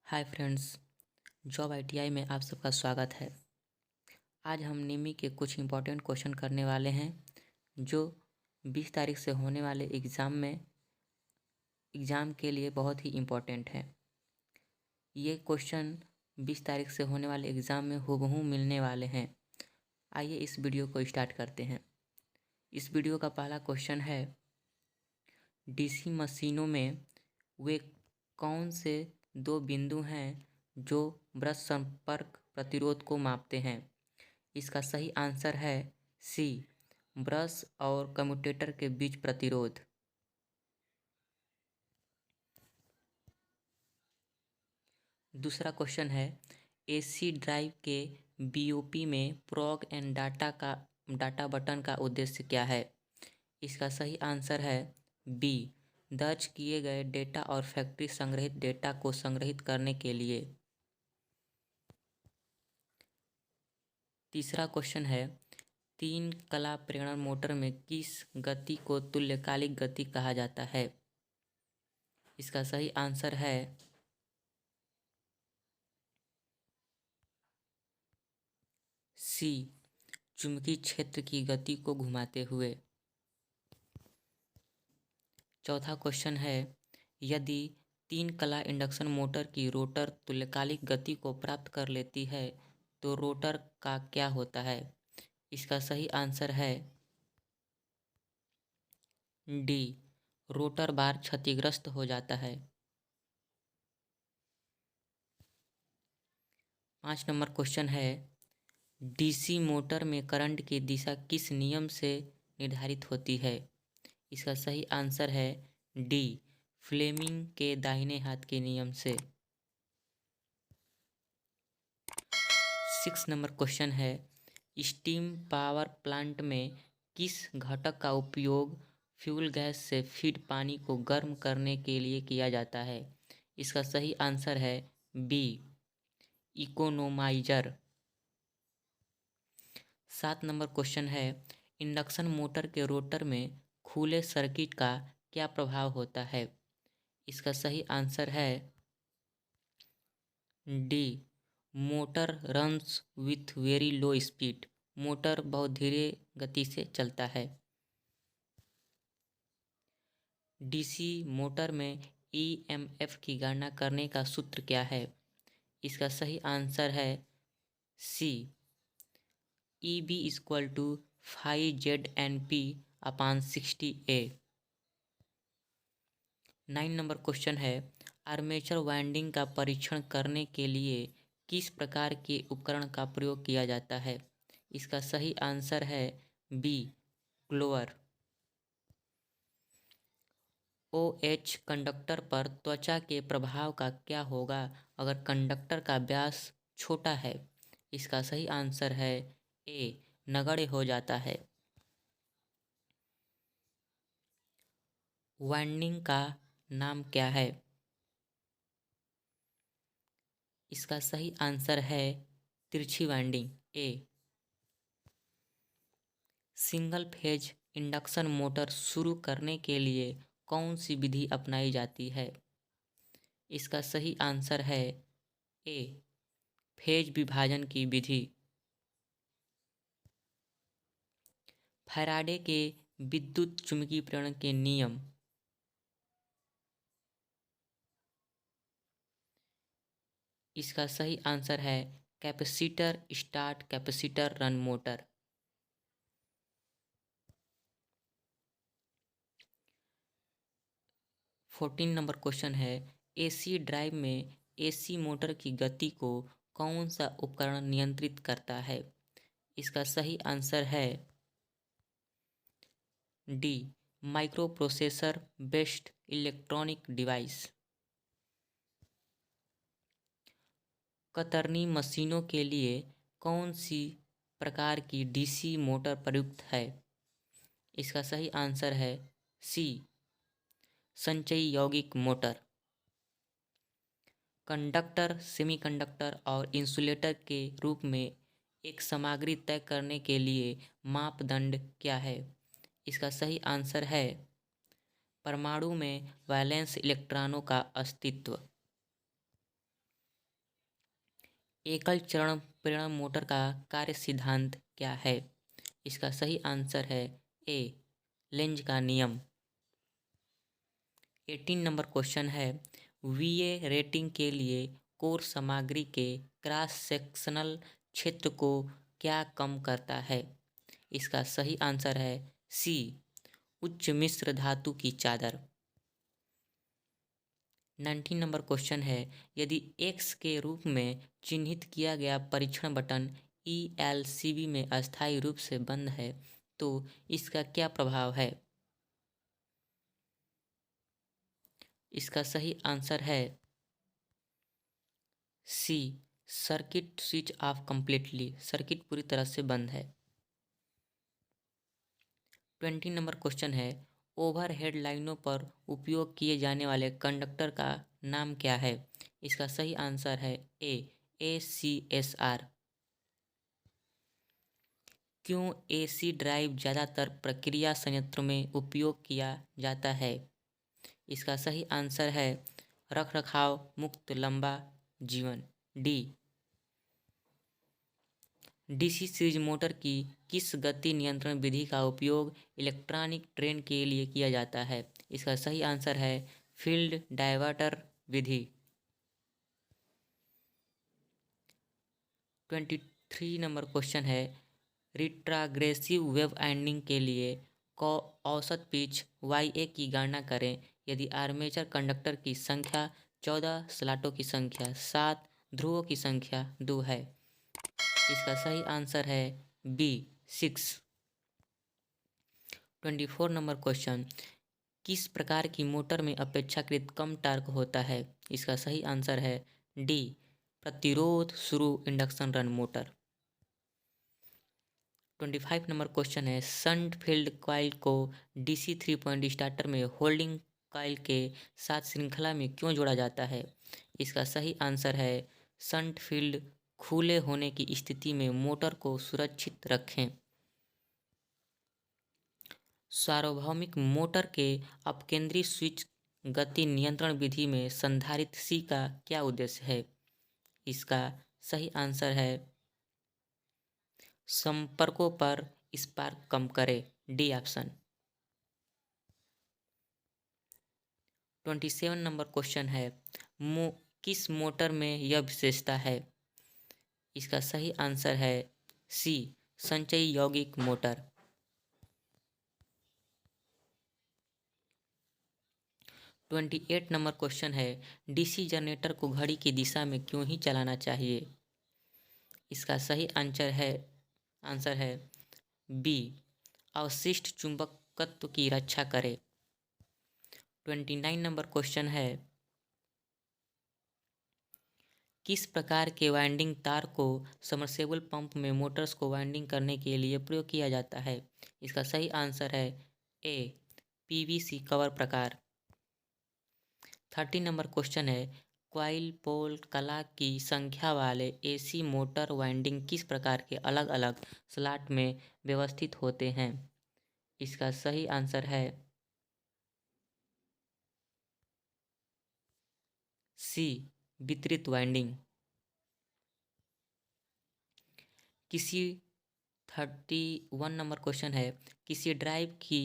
Hi friends, job ITI में आप सबका स्वागत है। आज हम निमी के कुछ इम्पोर्टेंट क्वेश्चन करने वाले हैं जो 20 तारीख से होने वाले एग्ज़ाम के लिए बहुत ही इम्पोर्टेंट है। ये क्वेश्चन 20 तारीख से होने वाले एग्ज़ाम में हूबहू मिलने वाले हैं। आइए इस वीडियो को स्टार्ट करते हैं। इस वीडियो का पहला क्वेश्चन है, डीसी मशीनों में वे कौन से दो बिंदु हैं जो ब्रश संपर्क प्रतिरोध को मापते हैं? इसका सही आंसर है सी, ब्रश और कम्यूटेटर के बीच प्रतिरोध। दूसरा क्वेश्चन है, एसी ड्राइव के बीओपी में प्रॉग एंड डाटा बटन का उद्देश्य क्या है? इसका सही आंसर है बी, दर्ज किए गए डेटा और फैक्ट्री संग्रहित डेटा को संग्रहित करने के लिए। तीसरा क्वेश्चन है, तीन कला प्रेरण मोटर में किस गति को तुल्यकालिक गति कहा जाता है? इसका सही आंसर है सी, चुंबकीय क्षेत्र की गति को घुमाते हुए। चौथा क्वेश्चन है, यदि तीन कला इंडक्शन मोटर की रोटर तुल्यकालिक गति को प्राप्त कर लेती है तो रोटर का क्या होता है? इसका सही आंसर है डी, रोटर बार क्षतिग्रस्त हो जाता है। 5 नंबर क्वेश्चन है, डीसी मोटर में करंट की दिशा किस नियम से निर्धारित होती है? इसका सही आंसर है डी, फ्लेमिंग के दाहिने हाथ के नियम से। 6 नंबर क्वेश्चन है, स्टीम पावर प्लांट में किस घटक का उपयोग फ्यूल गैस से फीड पानी को गर्म करने के लिए किया जाता है? इसका सही आंसर है बी, इकोनोमाइजर। 7 नंबर क्वेश्चन है, इंडक्शन मोटर के रोटर में खुले सर्किट का क्या प्रभाव होता है? इसका सही आंसर है D, motor runs with very low speed. Motor बहुत धीरे गति से चलता है। डीसी मोटर में ईएमएफ की गणना करने का सूत्र क्या है? इसका सही आंसर है C, EB equal to 5ZNP upon 60A। 9 नंबर क्वेश्चन है, आर्मेचर वाइंडिंग का परीक्षण करने के लिए किस प्रकार के उपकरण का प्रयोग किया जाता है? इसका सही आंसर है बी, ग्लोअर। OH कंडक्टर पर त्वचा के प्रभाव का क्या होगा अगर कंडक्टर का व्यास छोटा है? इसका सही आंसर है ए, नगण्य हो जाता है। वाइंडिंग का नाम क्या है? इसका सही आंसर है तिरछी वाइंडिंग, ए। सिंगल फेज इंडक्शन मोटर शुरू करने के लिए कौन सी विधि अपनाई जाती है? इसका सही आंसर है ए, फेज विभाजन की विधि। फैराडे के विद्युत चुम्बकीय प्रेरण के नियम। इसका सही आंसर है capacitor start capacitor run motor. Fourteen number question है, एसी ड्राइव में एसी मोटर की गति को कौन सा उपकरण नियंत्रित करता है? इसका सही आंसर है D, micro processor based electronic device. कतरनी मशीनों के लिए कौन सी प्रकार की डीसी मोटर प्रयुक्त है? इसका सही आंसर है सी, संचयी यौगिक मोटर। कंडक्टर, सेमीकंडक्टर और इंसुलेटर के रूप में एक सामग्री तय करने के लिए मापदंड क्या है? इसका सही आंसर है परमाणु में वैलेंस इलेक्ट्रॉनों का अस्तित्व। एकल चरण प्रेरण मोटर का कार्य सिद्धांत क्या है? इसका सही आंसर है ए, लेंज का नियम। 18 नंबर क्वेश्चन है, वीए रेटिंग के लिए कोर सामग्री के क्रॉस सेक्शनल क्षेत्र को क्या कम करता है? इसका सही आंसर है सी, उच्च मिश्र धातु की चादर। 19 नंबर क्वेश्चन है, यदि एक्स के रूप में चिन्हित किया गया परीक्षण बटन ELCB में अस्थायी रूप से बंद है तो इसका क्या प्रभाव है? इसका सही आंसर है C, circuit switch off completely, circuit पूरी तरह से बंद है। 20 नंबर क्वेश्चन है, ओवरहेड लाइनों पर उपयोग किए जाने वाले कंडक्टर का नाम क्या है? इसका सही आंसर है ए, ACSR। क्यों AC ड्राइव ज़्यादातर प्रक्रिया संयंत्रों में उपयोग किया जाता है? इसका सही आंसर है रखरखाव मुक्त लंबा जीवन, डी। DC सीरीज मोटर की किस गति नियंत्रण विधि का उपयोग इलेक्ट्रॉनिक ट्रेन के लिए किया जाता है? इसका सही आंसर है फील्ड डायवर्टर विधि। 23 नंबर क्वेश्चन है, रिट्राग्रेसिव वेव एंडिंग के लिए औसत पिच YA की गणना करें यदि आर्मेचर कंडक्टर की संख्या 14, स्लॉटों की संख्या 7, ध्रुवों की संख्या 2 है। इसका सही आंसर है बी, 6। 24 नंबर क्वेश्चन, किस प्रकार की मोटर में अपेक्षाकृत कम टॉर्क होता है? इसका सही आंसर है डी, प्रतिरोध शुरू induction run motor. 25 number question है, शंट फील्ड कॉइल को DC 3 पॉइंट स्टार्टर में होल्डिंग कॉइल के साथ श्रृंखला में क्यों जोड़ा जाता है? इसका सही आंसर है शंट फील्ड खुले होने की स्थिति में मोटर को सुरक्षित रखें। सार्वभौमिक मोटर के अपकेंद्री स्विच गति नियंत्रण विधि में संधारित्र C का क्या उद्देश्य है? इसका सही आंसर है संपर्कों पर स्पार्क कम करे, डी ऑप्शन। 27 नंबर क्वेश्चन है, किस मोटर में यह विशेषता है? इसका सही आंसर है सी, संचयी यौगिक मोटर। 28 नंबर क्वेश्चन है, DC जनरेटर को घड़ी की दिशा में क्यों ही चलाना चाहिए? इसका सही आंसर है बी, अवशिष्ट चुंबकत्व की रक्षा करे। 29 नंबर क्वेश्चन है, किस प्रकार के वाइंडिंग तार को सबमर्सिबल पंप में मोटर्स को वाइंडिंग करने के लिए प्रयोग किया जाता है? इसका सही आंसर है ए, PVC कवर प्रकार। 30 नंबर क्वेश्चन है, कॉइल पोल कला की संख्या वाले AC मोटर वाइंडिंग किस प्रकार के अलग अलग स्लॉट में व्यवस्थित होते हैं? इसका सही आंसर है सी, वितरित वाइंडिंग। किसी 31 नंबर क्वेश्चन है, किसी ड्राइव की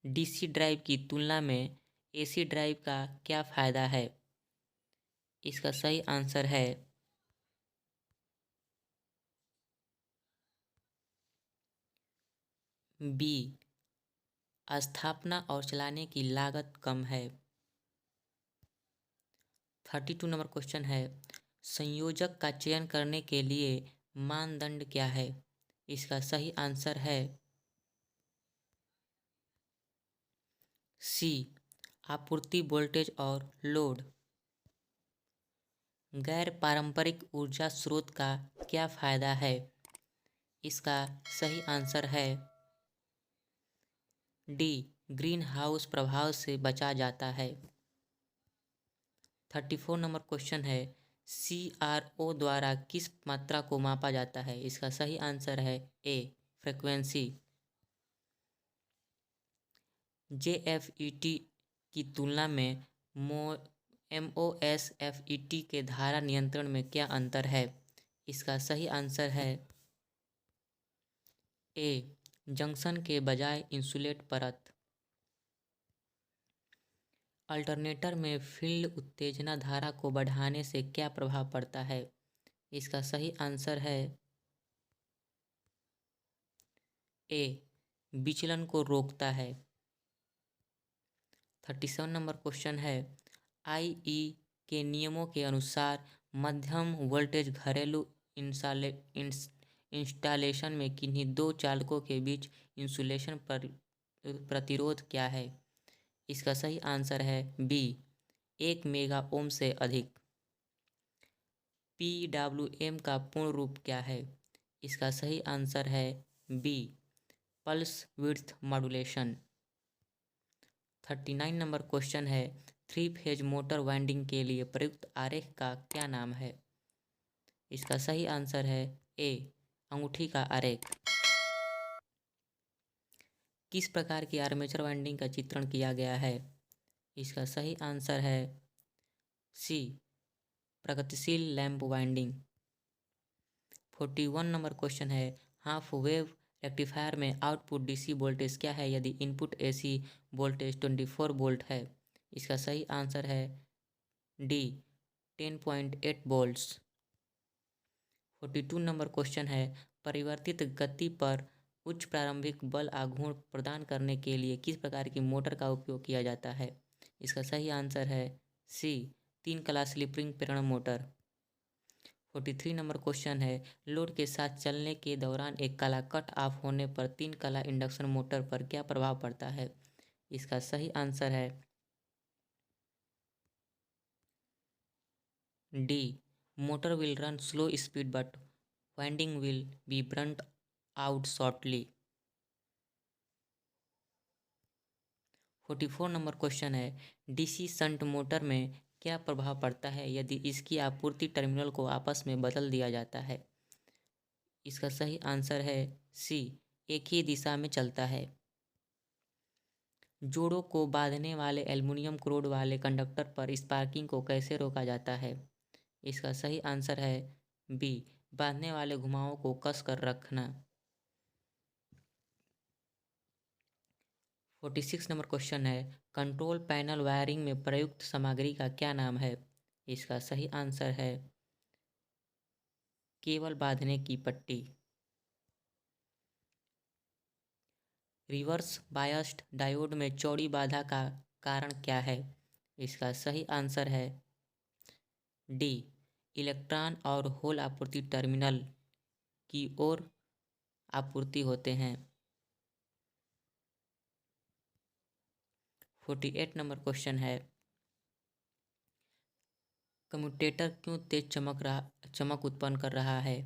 DC ड्राइव की तुलना में AC ड्राइव का क्या फायदा है? इसका सही आंसर है बी, स्थापना और चलाने की लागत कम है। 32 नंबर क्वेश्चन है, संयोजक का चयन करने के लिए मानदंड क्या है? इसका सही आंसर है सी, आपूर्ति वोल्टेज और लोड। गैर पारंपरिक ऊर्जा स्रोत का क्या फायदा है? इसका सही आंसर है डी, ग्रीन हाउस प्रभाव से बचा जाता है। 34 नंबर क्वेश्चन है, CRO द्वारा किस मात्रा को मापा जाता है? इसका सही आंसर है ए, फ्रीक्वेंसी। JFET की तुलना में MOSFET के धारा नियंत्रण में क्या अंतर है? इसका सही आंसर है ए, जंक्शन के बजाय इंसुलेट परत। अल्टरनेटर में फील्ड उत्तेजना धारा को बढ़ाने से क्या प्रभाव पड़ता है? इसका सही आंसर है ए, विचलन को रोकता है। 37 नंबर क्वेश्चन है, IE के नियमों के अनुसार मध्यम वोल्टेज घरेलू इंस्टॉलेशन में किन्हीं दो चालकों के बीच इंसुलेशन प्रतिरोध क्या है? इसका सही आंसर है बी, 1 मेगा ओम से अधिक। PWM का पूर्ण रूप क्या है? इसका सही आंसर है बी, पल्स विड्थ मॉड्यूलेशन। 39 नंबर क्वेश्चन है, 3 फेज मोटर वाइंडिंग के लिए प्रयुक्त आरेख का क्या नाम है? इसका सही आंसर है ए, अंगूठी का आरेख। किस प्रकार की आर्मेचर वाइंडिंग का चित्रण किया गया है? इसका सही आंसर है सी, प्रगतिशील लैंप वाइंडिंग। 41 नंबर क्वेश्चन है, हाफ वेव रेक्टिफायर में आउटपुट DC वोल्टेज क्या है यदि इनपुट AC वोल्टेज 24 वोल्ट है? इसका सही आंसर है डी, 10.8 वोल्ट्स। 42 नंबर क्वेश्चन है, परिवर्तित गति पर उच्च प्रारंभिक बल आघूर्ण प्रदान करने के लिए किस प्रकार की मोटर का उपयोग किया जाता है? इसका सही आंसर है सी, 3 कला स्लिप रिंग प्रेरण मोटर। 43 नंबर क्वेश्चन है, लोड के साथ चलने के दौरान एक कला कट ऑफ होने पर 3 कला इंडक्शन मोटर पर क्या प्रभाव पड़ता है? इसका सही आंसर है D, motor will run slow speed but winding will be Brunt out shortly. 44 number question है, DC शंट मोटर में क्या प्रभाव पड़ता है यदि इसकी आपूर्ति टर्मिनल को आपस में बदल दिया जाता है? इसका सही आंसर है सी, एक ही दिशा में चलता है। जोड़ों को बांधने वाले एल्युमिनियम क्रोड वाले कंडक्टर पर स्पार्किंग को कैसे रोका जाता है? इसका सही आंसर है बी, बांधने वाले घुमावों को कस कर रखना। 46 नंबर क्वेश्चन है, कंट्रोल पैनल वायरिंग में प्रयुक्त सामग्री का क्या नाम है? इसका सही आंसर है केवल बांधने की पट्टी। रिवर्स बायस्ड डायोड में चौड़ी बाधा का कारण क्या है? इसका सही आंसर है डी, इलेक्ट्रॉन और होल आपूर्ति टर्मिनल की ओर आपूर्ति होते हैं। 48 नंबर क्वेश्चन है, कम्यूटेटर क्यों तेज चमक उत्पन्न कर रहा है?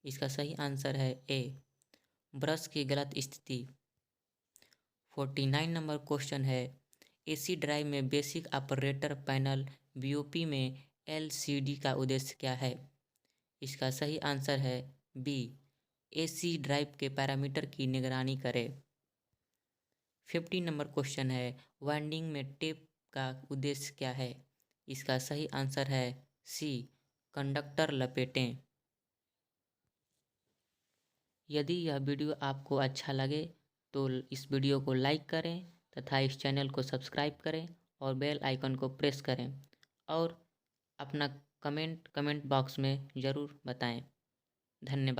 इसका सही आंसर है ए, ब्रश की गलत स्थिति। 49 नंबर क्वेश्चन है, AC ड्राइव में बेसिक ऑपरेटर पैनल BOP में LCD का उद्देश्य क्या है? इसका सही आंसर है बी, AC ड्राइव के पैरामीटर की निगरानी करे। 50 नंबर क्वेश्चन है, वाइंडिंग में टेप का उद्देश्य क्या है? इसका सही आंसर है सी, कंडक्टर लपेटें। यदि यह वीडियो आपको अच्छा लगे तो इस वीडियो को लाइक करें तथा इस चैनल को सब्सक्राइब करें और बेल आइकन को प्रेस करें और अपना कमेंट बॉक्स में ज़रूर बताएं। धन्यवाद।